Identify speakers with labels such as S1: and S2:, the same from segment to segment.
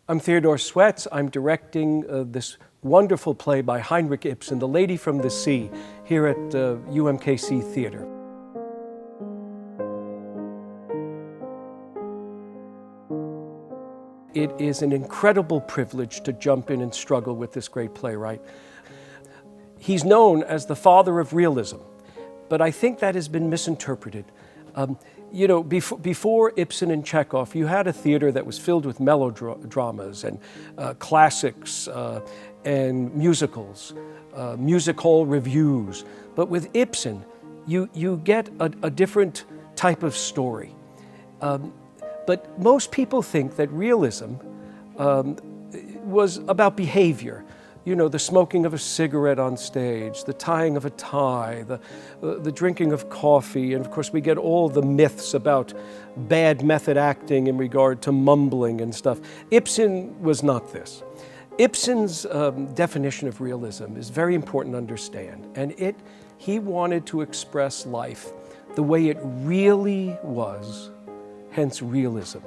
S1: I'm Theodore Swetz. I'm directing this wonderful play by Henrik Ibsen, The Lady from the Sea, here at UMKC Theatre. It is an incredible privilege to jump in and struggle with this great playwright. He's known as the Father of Realism, but I think that has been misinterpreted. Before Ibsen and Chekhov, you had a theater that was filled with melodramas and classics and musicals, music hall reviews. But with Ibsen, you get a different type of story. But most people think that realism was about behavior. You know, the smoking of a cigarette on stage, the tying of a tie, the drinking of coffee, and of course we get all the myths about bad method acting in regard to mumbling and stuff. Ibsen was not this. Ibsen's definition of realism is very important to understand, and he wanted to express life the way it really was, hence realism.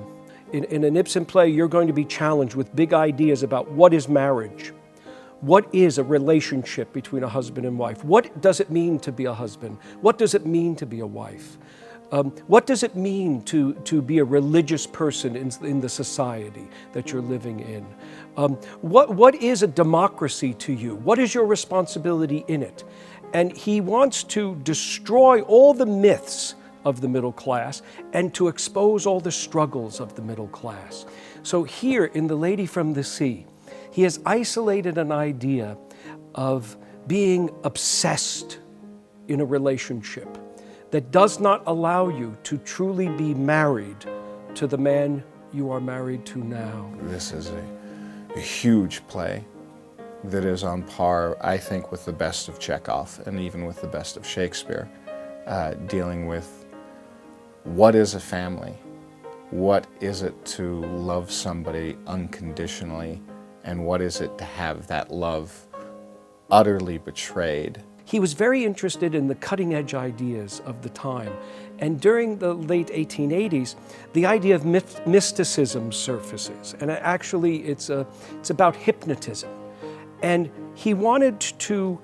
S1: In an Ibsen play, you're going to be challenged with big ideas about what is marriage. What is a relationship between a husband and wife? What does it mean to be a husband? What does it mean to be a wife? What does it mean to be a religious person in the society that you're living in? What is a democracy to you? What is your responsibility in it? And he wants to destroy all the myths of the middle class and to expose all the struggles of the middle class. So here in The Lady from the Sea, he has isolated an idea of being obsessed in a relationship that does not allow you to truly be married to the man you are married to now.
S2: This is a huge play that is on par, I think, with the best of Chekhov and even with the best of Shakespeare, dealing with what is a family? What is it to love somebody unconditionally? And what is it to have that love utterly betrayed?
S1: He was very interested in the cutting-edge ideas of the time. And during the late 1880s, the idea of mysticism surfaces. And actually, it's about hypnotism. And he wanted to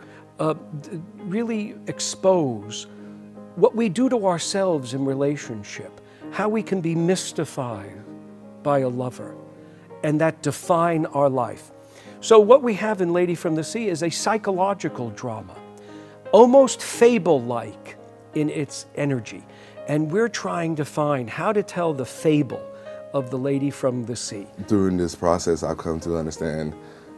S1: really expose what we do to ourselves in relationship, how we can be mystified by a lover, and that define our life. So what we have in Lady from the Sea is a psychological drama, almost fable-like in its energy. And we're trying to find how to tell the fable of the Lady from the Sea.
S3: During this process, I've come to understand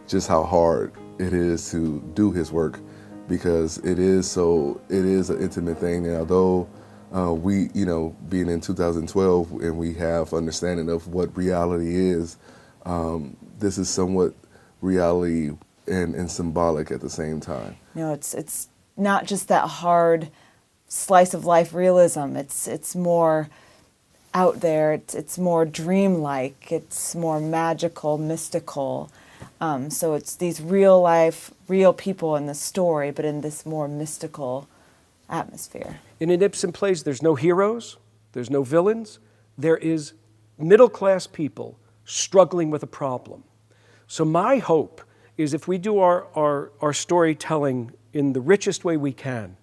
S3: just how hard it is to do his work, because it is an intimate thing. And although we, being in 2012 and we have understanding of what reality is, this is somewhat reality and symbolic at the same time.
S4: It's not just that hard slice of life realism. It's more out there. It's more dreamlike. It's more magical, mystical. So it's these real life, real people in the story, but in this more mystical atmosphere.
S1: In an Ibsen plays, there's no heroes, there's no villains. There is middle-class people struggling with a problem. So my hope is if we do our storytelling in the richest way we can,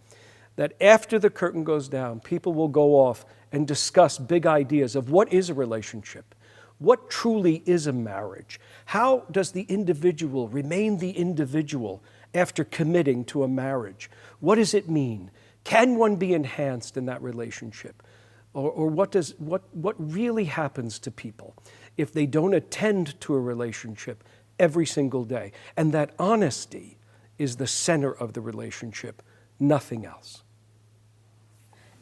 S1: that after the curtain goes down, people will go off and discuss big ideas of what is a relationship, what truly is a marriage, how does the individual remain the individual after committing to a marriage, what does it mean, can one be enhanced in that relationship, or what really happens to people if they don't attend to a relationship every single day. And that honesty is the center of the relationship, nothing else.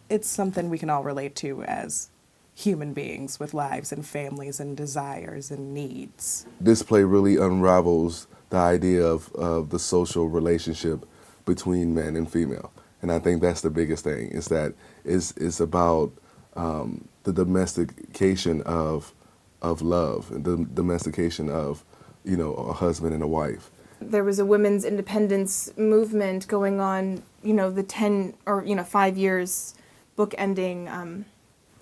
S5: It's something we can all relate to as human beings with lives and families and desires and needs.
S3: This play really unravels the idea of the social relationship between man and female. And I think that's the biggest thing, is that it's about the domestication of love, and the domestication of, a husband and a wife.
S6: There was a women's independence movement going on, the 10 or 5 years bookending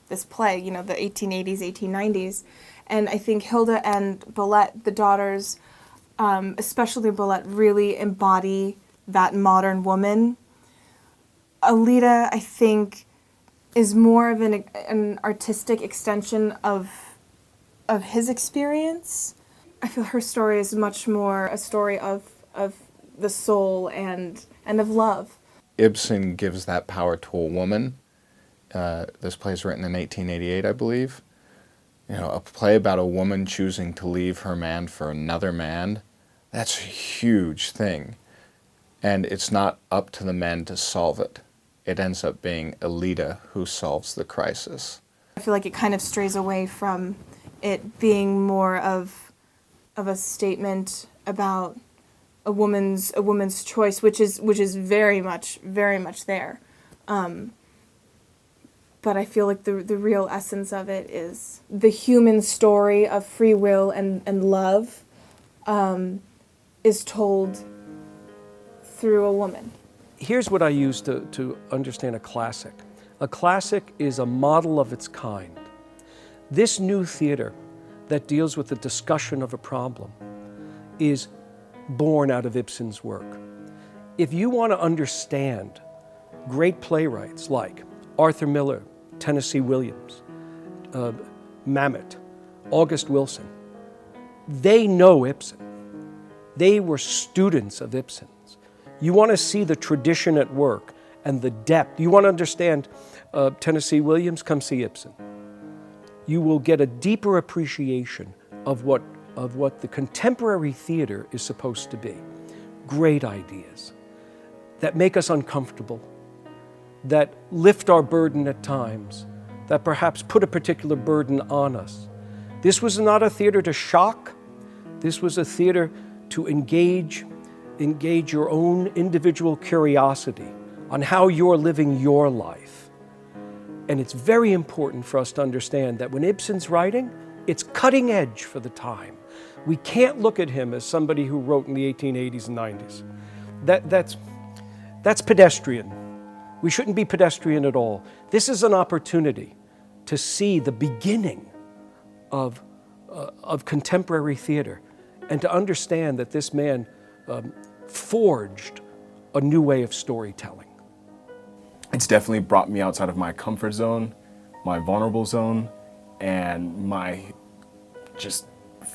S6: this play, the 1880s, 1890s. And I think Hilda and Bolette, the daughters, especially Bolette, really embody that modern woman. Ellida, I think, is more of an artistic extension of his experience. I feel her story is much more a story of the soul and of love.
S2: Ibsen gives that power to a woman. This play is written in 1888, I believe. You know, a play about a woman choosing to leave her man for another man, that's a huge thing. And it's not up to the men to solve it. It ends up being Ellida who solves the crisis.
S6: I feel like it kind of strays away from it being more of a statement about a woman's choice, which is very much there. But I feel like the real essence of it is the human story of free will and love is told through a woman.
S1: Here's what I use to understand a classic. A classic is a model of its kind. This new theater that deals with the discussion of a problem is born out of Ibsen's work. If you want to understand great playwrights like Arthur Miller, Tennessee Williams, Mamet, August Wilson, they know Ibsen. They were students of Ibsen's. You want to see the tradition at work and the depth. You want to understand Tennessee Williams, come see Ibsen. You will get a deeper appreciation of what the contemporary theater is supposed to be. Great ideas that make us uncomfortable, that lift our burden at times, that perhaps put a particular burden on us. This was not a theater to shock. This was a theater to engage your own individual curiosity on how you're living your life. And it's very important for us to understand that when Ibsen's writing, it's cutting edge for the time. We can't look at him as somebody who wrote in the 1880s and 90s. That's pedestrian. We shouldn't be pedestrian at all. This is an opportunity to see the beginning of contemporary theater and to understand that this man forged a new way of storytelling.
S7: It's definitely brought me outside of my comfort zone, my vulnerable zone, and my just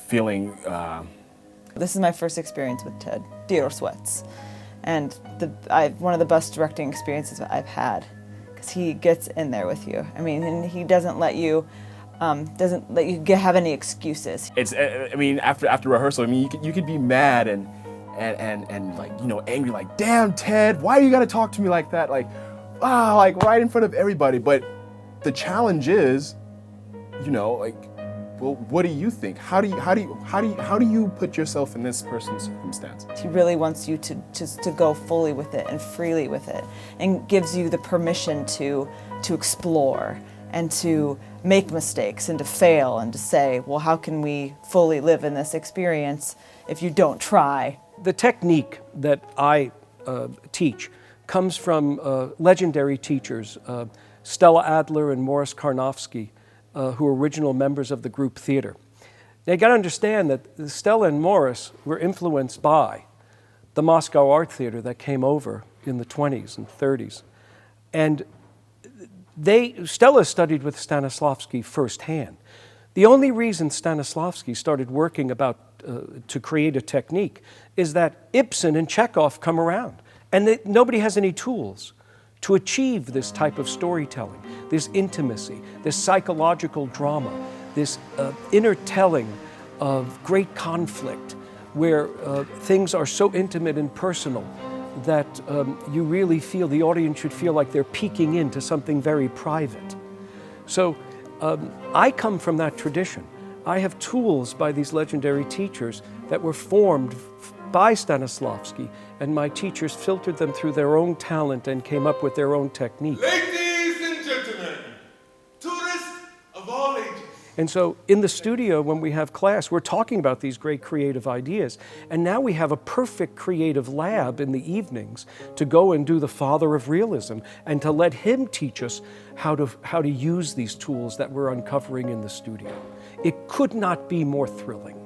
S7: feeling.
S4: This is my first experience with Theodore Swetz, and one of the best directing experiences I've had, because he gets in there with you. I mean, and he doesn't let you have any excuses.
S7: It's, I mean, after rehearsal, I mean, you could be mad and like, you know, angry, like, damn, Ted, why you gotta talk to me like that? Like, like right in front of everybody. But the challenge is, you know, like, well, what do you think? How do you put yourself in this person's circumstance?
S4: He really wants you to go fully with it and freely with it, and gives you the permission to explore and to make mistakes and to fail and to say, well, how can we fully live in this experience if you don't try?
S1: The technique that I teach comes from legendary teachers, Stella Adler and Morris Karnofsky, who were original members of the group theater. Now you got to understand that Stella and Morris were influenced by the Moscow Art Theater that came over in the 20s and 30s. And Stella studied with Stanislavski firsthand. The only reason Stanislavski started working to create a technique is that Ibsen and Chekhov come around, and nobody has any tools to achieve this type of storytelling, this intimacy, this psychological drama, this inner telling of great conflict, where things are so intimate and personal that you really feel, the audience should feel like they're peeking into something very private. So I come from that tradition. I have tools by these legendary teachers that were formed by Stanislavski, and my teachers filtered them through their own talent and came up with their own technique.
S8: Ladies and gentlemen, tourists of all ages.
S1: And so in the studio, when we have class, we're talking about these great creative ideas. And now we have a perfect creative lab in the evenings to go and do the Father of Realism and to let him teach us how to use these tools that we're uncovering in the studio. It could not be more thrilling.